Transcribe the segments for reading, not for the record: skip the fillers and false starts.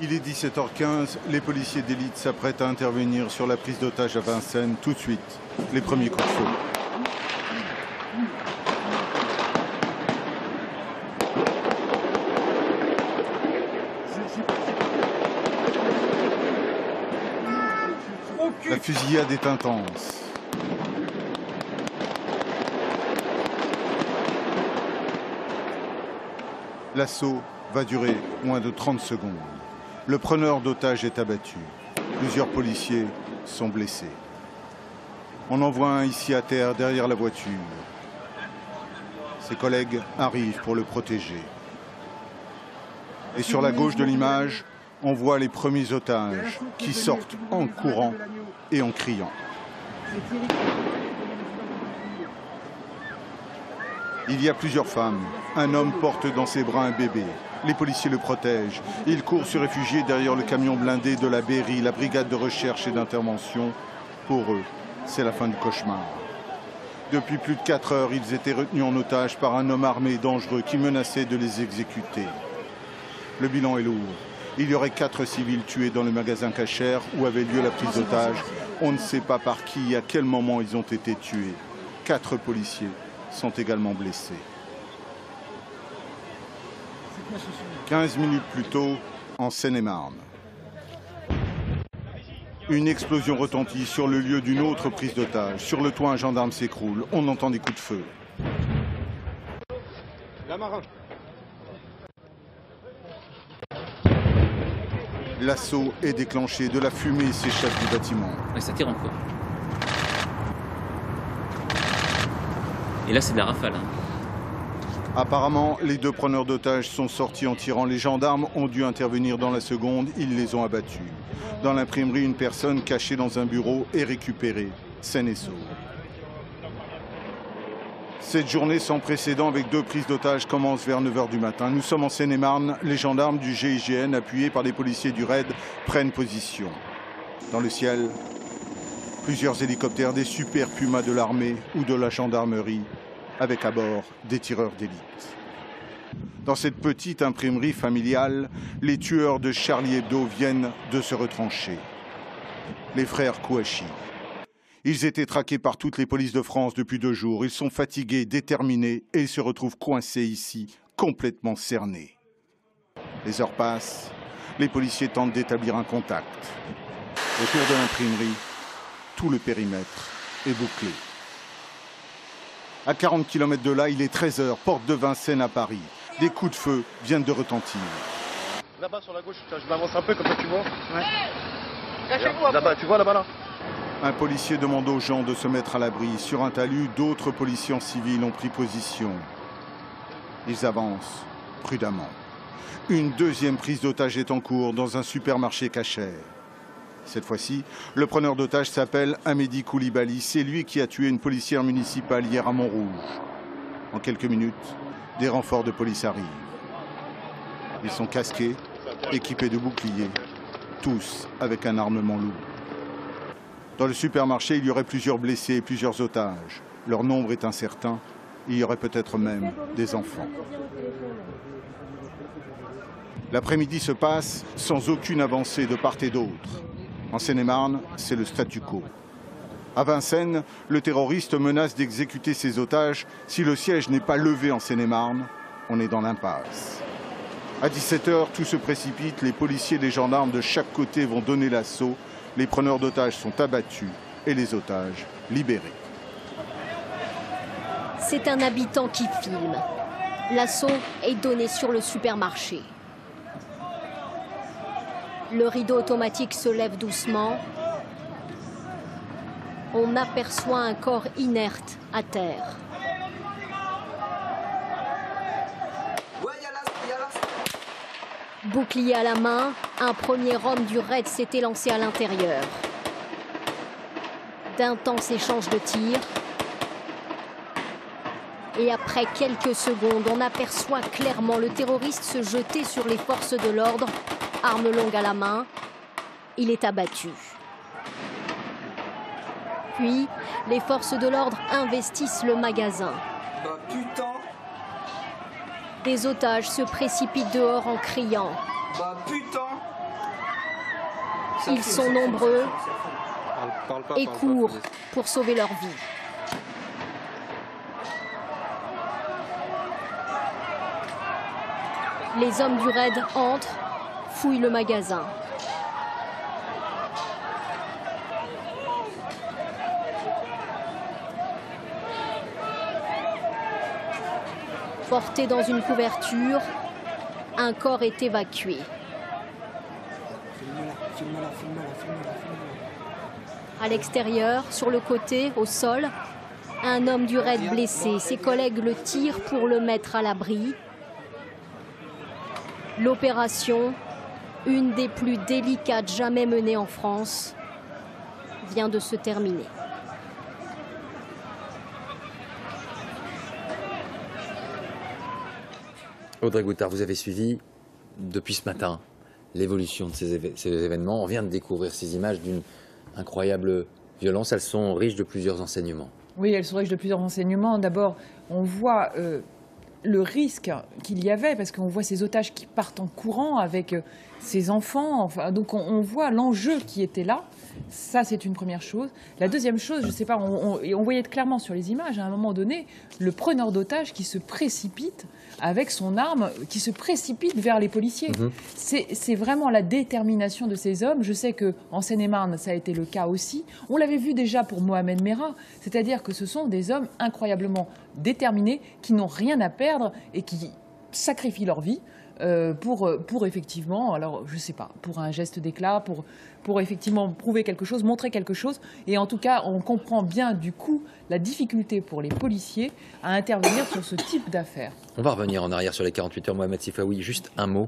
Il est 17h15, les policiers d'élite s'apprêtent à intervenir sur la prise d'otage à Vincennes. Tout de suite, les premiers coups de feu. La fusillade est intense. L'assaut va durer moins de 30 secondes. Le preneur d'otages est abattu. Plusieurs policiers sont blessés. On en voit un ici à terre, derrière la voiture. Ses collègues arrivent pour le protéger. Et sur la gauche de l'image, on voit les premiers otages qui sortent en courant et en criant. Il y a plusieurs femmes. Un homme porte dans ses bras un bébé. Les policiers le protègent. Il court se réfugier derrière le camion blindé de la BRI, la brigade de recherche et d'intervention. Pour eux, c'est la fin du cauchemar. Depuis plus de 4 heures, ils étaient retenus en otage par un homme armé et dangereux qui menaçait de les exécuter. Le bilan est lourd. Il y aurait 4 civils tués dans le magasin Cacher où avait lieu la prise d'otage. On ne sait pas par qui et à quel moment ils ont été tués. 4 policiers sont également blessés. 15 minutes plus tôt, en Seine-et-Marne. Une explosion retentit sur le lieu d'une autre prise d'otage. Sur le toit, un gendarme s'écroule. On entend des coups de feu. L'assaut est déclenché. De la fumée s'échappe du bâtiment. Et ça tire encore. Et là, c'est de la rafale. Apparemment, les 2 preneurs d'otages sont sortis en tirant. Les gendarmes ont dû intervenir dans la seconde. Ils les ont abattus. Dans l'imprimerie, une personne cachée dans un bureau est récupérée, saine et sauve. Cette journée sans précédent avec 2 prises d'otages commence vers 9 h du matin. Nous sommes en Seine-et-Marne. Les gendarmes du GIGN, appuyés par des policiers du RAID, prennent position. Dans le ciel, plusieurs hélicoptères, des super Pumas de l'armée ou de la gendarmerie, avec à bord des tireurs d'élite. Dans cette petite imprimerie familiale, les tueurs de Charlie Hebdo viennent de se retrancher. Les frères Kouachi. Ils étaient traqués par toutes les polices de France depuis 2 jours. Ils sont fatigués, déterminés et ils se retrouvent coincés ici, complètement cernés. Les heures passent, les policiers tentent d'établir un contact. Autour de l'imprimerie, tout le périmètre est bouclé. À 40 km de là, il est 13 h, porte de Vincennes à Paris. Des coups de feu viennent de retentir. Là-bas sur la gauche, je m'avance un peu comme ça tu vois. Ouais. Cachez-vous là-bas, tu vois là-bas là. Un policier demande aux gens de se mettre à l'abri. Sur un talus, d'autres policiers en civil ont pris position. Ils avancent prudemment. Une 2e prise d'otage est en cours dans un supermarché Cacher. Cette fois-ci, le preneur d'otage s'appelle Amédi Koulibaly. C'est lui qui a tué une policière municipale hier à Montrouge. En quelques minutes, des renforts de police arrivent. Ils sont casqués, équipés de boucliers, tous avec un armement lourd. Dans le supermarché, il y aurait plusieurs blessés et plusieurs otages. Leur nombre est incertain. Il y aurait peut-être même des enfants. L'après-midi se passe sans aucune avancée de part et d'autre. En Seine-et-Marne, c'est le statu quo. À Vincennes, le terroriste menace d'exécuter ses otages. Si le siège n'est pas levé en Seine-et-Marne, on est dans l'impasse. À 17 h, tout se précipite. Les policiers et les gendarmes de chaque côté vont donner l'assaut. Les preneurs d'otages sont abattus et les otages libérés. C'est un habitant qui filme. L'assaut est donné sur le supermarché. Le rideau automatique se lève doucement. On aperçoit un corps inerte à terre. Bouclier à la main, un premier homme du raid s'était lancé à l'intérieur. D'intenses échanges de tirs. Et après quelques secondes, on aperçoit clairement le terroriste se jeter sur les forces de l'ordre. Arme longue à la main, il est abattu. Puis, les forces de l'ordre investissent le magasin. Bah putain! Des otages se précipitent dehors en criant. Bah putain! Ils sont nombreux et courent pour sauver leur vie. Les hommes du raid entrent, fouillent le magasin. Porté dans une couverture, un corps est évacué. À l'extérieur, sur le côté, au sol, un homme du raid blessé. Ses collègues le tirent pour le mettre à l'abri. L'opération, une des plus délicates jamais menées en France, vient de se terminer. Audrey Goutard, vous avez suivi depuis ce matin l'évolution de ces événements. On vient de découvrir ces images d'une incroyable violence. Elles sont riches de plusieurs enseignements. Oui, elles sont riches de plusieurs enseignements. D'abord, on voit le risque qu'il y avait, parce qu'on voit ces otages qui partent en courant avec ces enfants. Enfin, donc on voit l'enjeu qui était là. Ça, c'est une première chose. La deuxième chose, je ne sais pas, on voyait clairement sur les images, à un moment donné, le preneur d'otages qui se précipite avec son arme, qui se précipite vers les policiers. C'est vraiment la détermination de ces hommes. Je sais qu'en Seine-et-Marne, ça a été le cas aussi. On l'avait vu déjà pour Mohamed Merah, c'est-à-dire que ce sont des hommes incroyablement déterminés, qui n'ont rien à perdre et qui sacrifient leur vie pour effectivement, alors je ne sais pas, pour un geste d'éclat, pour effectivement prouver quelque chose, montrer quelque chose. Et en tout cas, on comprend bien du coup la difficulté pour les policiers à intervenir sur ce type d'affaires. On va revenir en arrière sur les 48 heures, Mohamed Sifaoui, juste un mot.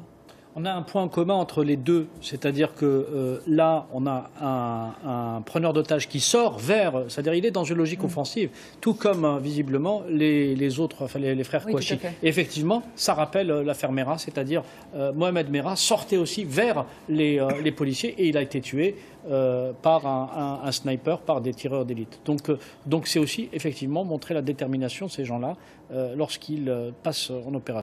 On a un point commun entre les deux, c'est-à-dire que là, on a un preneur d'otages qui sort vers, c'est-à-dire il est dans une logique offensive, tout comme visiblement les autres, enfin les frères Kouachi. Effectivement, ça rappelle l'affaire Merah, c'est-à-dire Mohamed Merah sortait aussi vers les policiers et il a été tué par un sniper, par des tireurs d'élite. Donc c'est aussi effectivement montrer la détermination de ces gens-là lorsqu'ils passent en opération.